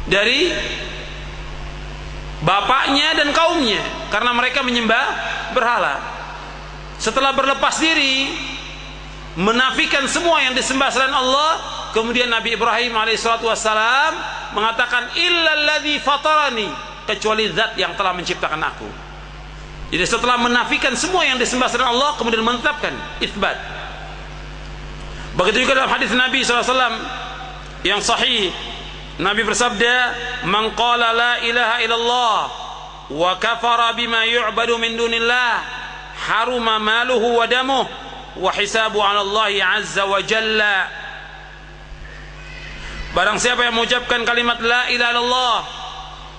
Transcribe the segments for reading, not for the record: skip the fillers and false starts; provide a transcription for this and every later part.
dari bapaknya dan kaumnya karena mereka menyembah berhala. Setelah berlepas diri menafikan semua yang disembah selain Allah, kemudian Nabi Ibrahim alaihissalatu wassalam mengatakan illalladzi fatarani, kecuali zat yang telah menciptakan aku. Jadi setelah menafikan semua yang disembah selain Allah, kemudian menetapkan itsbat. Begitu juga dalam hadis Nabi SAW yang sahih, Nabi bersabda, "Man qala la ilaha illallah wa kafara bima yu'badu min dunillah, haruma maluhu wa damuhu wa hisabu 'ala Allah 'azza wa jalla." Barang siapa yang mengucapkan kalimat la ilaha illallah,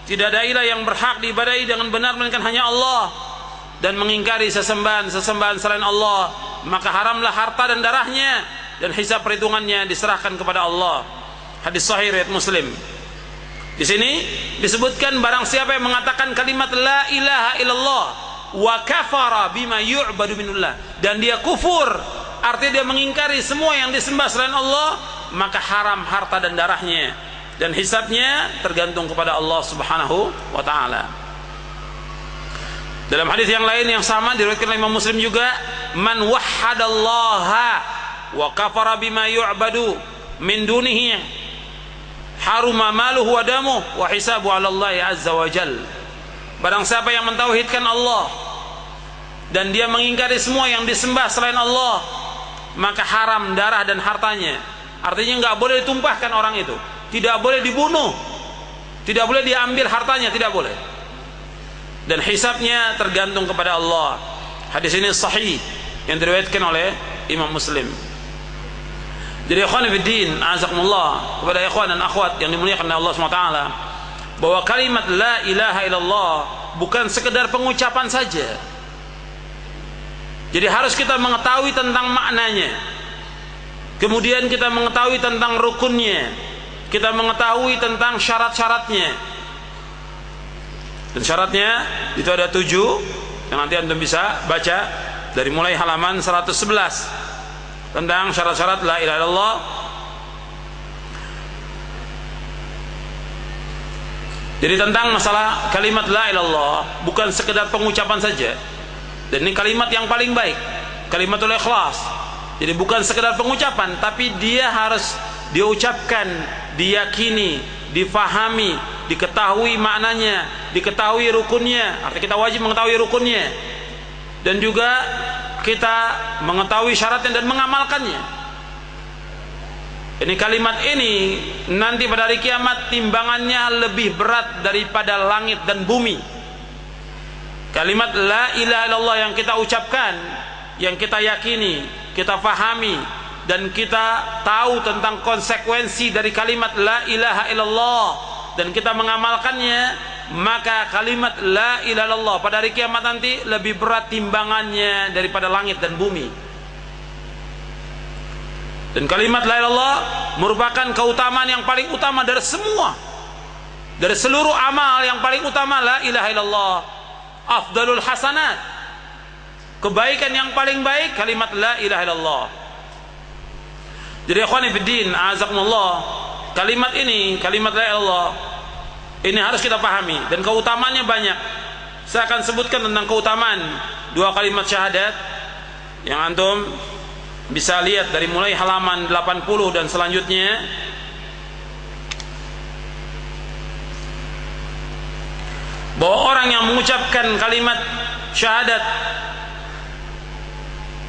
tidak ada ilah yang berhak diibadahi dengan benar melainkan hanya Allah, dan mengingkari sesembahan selain Allah, maka haramlah harta dan darahnya, dan hisab perhitungannya diserahkan kepada Allah. Hadis sahih riwayat Muslim. Di sini disebutkan barang siapa yang mengatakan kalimat la ilaha illallah wa kafara bima yu'badu minullah, dan dia kufur, artinya dia mengingkari semua yang disembah selain Allah, maka haram harta dan darahnya, dan hisabnya tergantung kepada Allah Subhanahu wa taala. Dalam hadis yang lain yang sama diriwayatkan oleh Imam Muslim juga, man wahhadallaha wa kafara bima yu'badu min dunihi haruma maluhu wa damuhu wa hisabu 'ala Allah 'azza wa jalla. Barang siapa yang mentauhidkan Allah dan dia mengingkari semua yang disembah selain Allah, maka haram darah dan hartanya. Artinya enggak boleh ditumpahkan orang itu, tidak boleh dibunuh, tidak boleh diambil hartanya, tidak boleh. Dan hisabnya tergantung kepada Allah. Hadis ini sahih yang diriwayatkan oleh Imam Muslim. Jadi ikhwan fillah, azakumullah, kepada ikhwan dan akhwat yang dimuliakan oleh Allah SWT, bahwa kalimat la ilaha illallah bukan sekedar pengucapan saja. Jadi harus kita mengetahui tentang maknanya, kemudian kita mengetahui tentang rukunnya, kita mengetahui tentang syarat-syaratnya. Dan syaratnya itu ada 7 yang nanti antum bisa baca dari mulai halaman 111 tentang syarat-syarat la ilaha illallah. Jadi tentang masalah kalimat la ilaha illallah bukan sekedar pengucapan saja. Dan ini kalimat yang paling baik, kalimatul ikhlas. Jadi bukan sekedar pengucapan, tapi dia harus diucapkan, diyakini, difahami, diketahui maknanya, diketahui rukunnya. Artinya kita wajib mengetahui rukunnya, dan juga kita mengetahui syaratnya dan mengamalkannya. Ini kalimat ini nanti pada hari kiamat timbangannya lebih berat daripada langit dan bumi. Kalimat la ilaha illallah yang kita ucapkan, yang kita yakini, kita fahami, dan kita tahu tentang konsekuensi dari kalimat la ilaha illallah, dan kita mengamalkannya, maka kalimat la ilaha illallah pada hari kiamat nanti lebih berat timbangannya daripada langit dan bumi. Dan kalimat la ilaha illallah merupakan keutamaan yang paling utama dari semua, dari seluruh amal yang paling utama. La ilaha illallah afdalul hasanat, kebaikan yang paling baik kalimat la ilaha illallah. Jadi ikhwani fiddin, azakumullah, kalimat ini, kalimat la ilaha illallah ini harus kita pahami, dan keutamaannya banyak. Saya akan sebutkan tentang keutamaan 2 kalimat syahadat yang antum bisa lihat dari mulai halaman 80 dan selanjutnya. Bahwa orang yang mengucapkan kalimat syahadat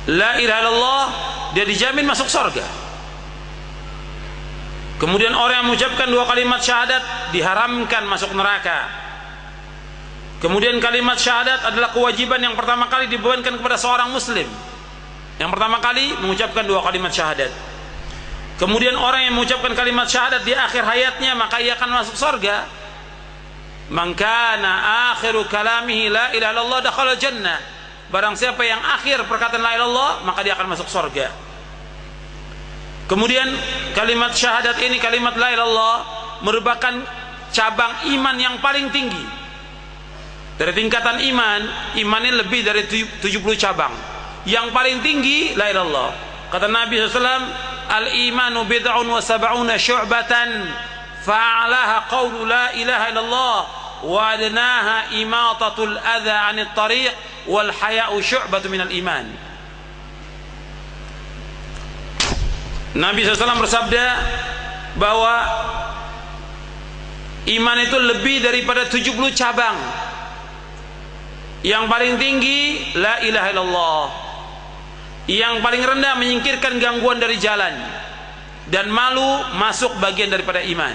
la ilaha illallah, dia dijamin masuk surga. Kemudian orang yang mengucapkan 2 kalimat syahadat diharamkan masuk neraka. Kemudian kalimat syahadat adalah kewajiban yang pertama kali dibebankan kepada seorang muslim. Yang pertama kali mengucapkan 2 kalimat syahadat. Kemudian orang yang mengucapkan kalimat syahadat di akhir hayatnya, maka ia akan masuk surga. Man kana akhiru kalamihi la ilaha illallah dakhala jannah. Barang siapa yang akhir perkataan la ilaha illallah, maka dia akan masuk surga. Kemudian kalimat syahadat ini, kalimat la ilaha illallah, merupakan cabang iman yang paling tinggi. Dari tingkatan iman, iman ini lebih dari 70 cabang. Yang paling tinggi la ilaha illallah. Kata Nabi SAW, al-imanu bid'un wa sab'una syu'batan, fa'alaha qawlu la ilaha illallah wa adnaha imatatul adha 'anil tariq wal haya'u syu'batu minal iman. Nabi SAW bersabda bahwa iman itu lebih daripada 70 cabang. Yang paling tinggi la ilaha illallah, yang paling rendah menyingkirkan gangguan dari jalan, dan malu masuk bagian daripada iman.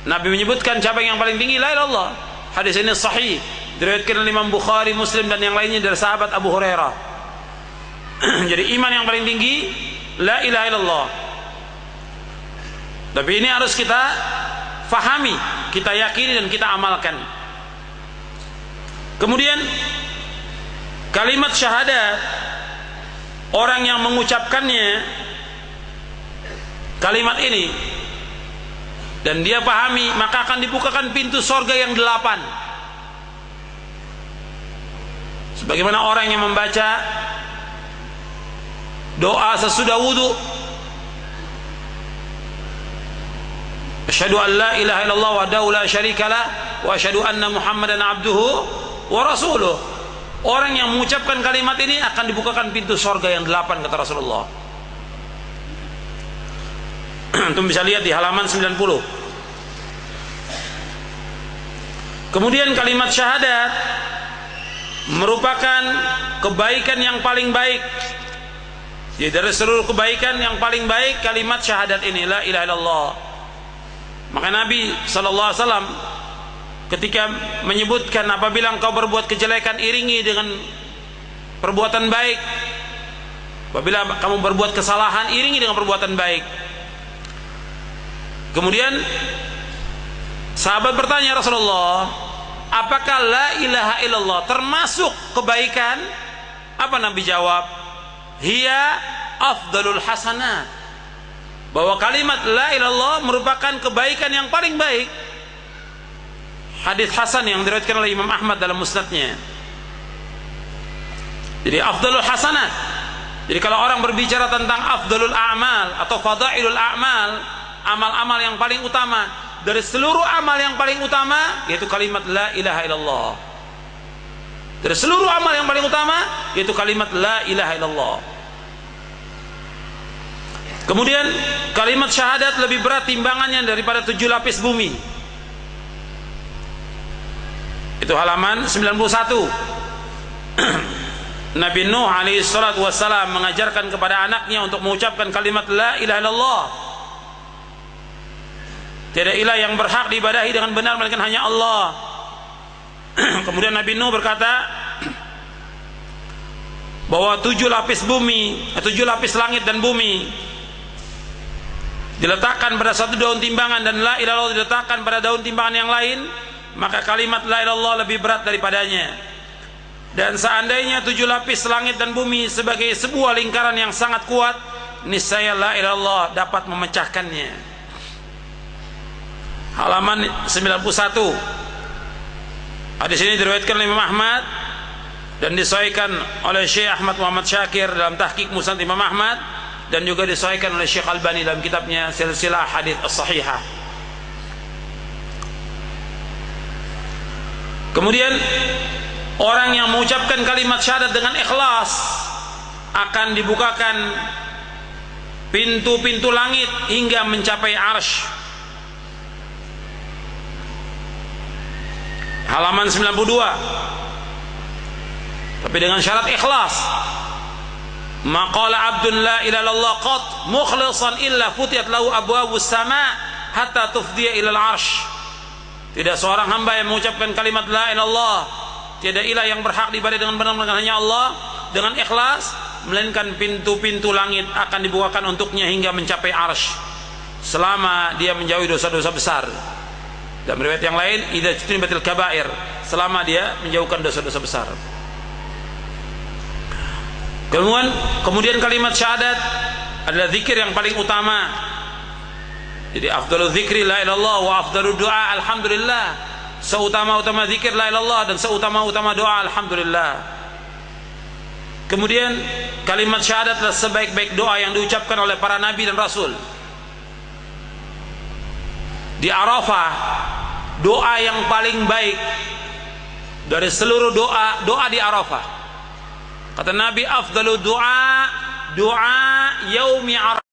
Nabi menyebutkan cabang yang paling tinggi la ilaha illallah. Hadis ini sahih, diriwayatkan oleh Imam Bukhari, Muslim dan yang lainnya dari sahabat Abu Hurairah. Jadi iman yang paling tinggi la ilaha illallah. Tapi ini harus kita fahami, kita yakini dan kita amalkan. Kemudian kalimat syahadat, orang yang mengucapkannya kalimat ini dan dia pahami, maka akan dibukakan pintu sorga yang 8. Sebagaimana orang yang membaca doa sesudah wudu, asyhadu an la ilaha illallah wahdahu la syarikalah wa asyhadu anna muhammadan abduhu wa rasuluh. Orang yang mengucapkan kalimat ini akan dibukakan pintu sorga yang 8, kata Rasulullah. Antum bisa lihat di halaman 90. Kemudian kalimat syahadat merupakan kebaikan yang paling baik. Jadi dari seluruh kebaikan yang paling baik kalimat syahadat ini, la ilaha illallah. Maka Nabi SAW ketika menyebutkan, apabila engkau berbuat kejelekan iringi dengan perbuatan baik, apabila kamu berbuat kesalahan iringi dengan perbuatan baik. Kemudian sahabat bertanya, Rasulullah, apakah la ilaha illallah termasuk kebaikan? Apa Nabi jawab? Hiya afdalul hasanat. Bahwa kalimat la ilaha illallah merupakan kebaikan yang paling baik. Hadis hasan yang diriwayatkan oleh Imam Ahmad dalam musnadnya. Jadi afdalul hasanat. Jadi kalau orang berbicara tentang afdalul a'mal atau fadailul a'mal, amal-amal yang paling utama, dari seluruh amal yang paling utama yaitu kalimat la ilaha illallah. Dari seluruh amal yang paling utama yaitu kalimat la ilaha illallah. Kemudian kalimat syahadat lebih berat timbangannya daripada 7 lapis bumi. Itu halaman 91. Nabi Nuh alaihi salatu wassalam mengajarkan kepada anaknya untuk mengucapkan kalimat la ilaha illallah. Tiada ilah yang berhak diibadahi dengan benar melainkan hanya Allah. Kemudian Nabi Nuh berkata bahwa 7 lapis bumi, 7 lapis langit dan bumi diletakkan pada satu daun timbangan dan la ilaha illallah diletakkan pada daun timbangan yang lain, maka kalimat la ilaha illallah lebih berat daripadanya. Dan seandainya 7 lapis langit dan bumi sebagai sebuah lingkaran yang sangat kuat, niscaya la ilaha illallah dapat memecahkannya. Halaman 91. Hadis ini diriwayatkan oleh Imam Ahmad dan disahihkan oleh Syekh Ahmad Muhammad Syakir dalam Tahqiq Musnad Imam Ahmad, dan juga disahihkan oleh Syekh Albani dalam kitabnya Silsilah Hadits As-Sahihah. Kemudian orang yang mengucapkan kalimat syahadat dengan ikhlas akan dibukakan pintu-pintu langit hingga mencapai arsy. Halaman 92. Tapi dengan syarat ikhlas. Maqala abdun la ilaha illallah qat mukhlishan illa futiyat lahu abwabus sama hatta tufdiya ilal arsy. Tidak seorang hamba yang mengucapkan kalimat la ilaha illallah, tiada ilah yang berhak diibadahi dengan benar melainkan hanya Allah, dengan ikhlas, melainkan pintu-pintu langit akan dibukakan untuknya hingga mencapai arsy, selama dia menjauhi dosa-dosa besar. Dan riwayat yang lain, idza jtunibatil kabair, selama dia menjauhkan dosa-dosa besar. Kemudian kalimat syahadat adalah zikir yang paling utama. Jadi afdalul zikri la ilaha illallah wa afdalud doa alhamdulillah. Seutama-utama zikir la ilaha illallah dan seutama-utama doa alhamdulillah. Kemudian kalimat syahadat adalah sebaik-baik doa yang diucapkan oleh para nabi dan rasul. di Arafah, doa yang paling baik dari seluruh doa di Arafah. Kata Nabi, afdalu doa yaumi Arafah.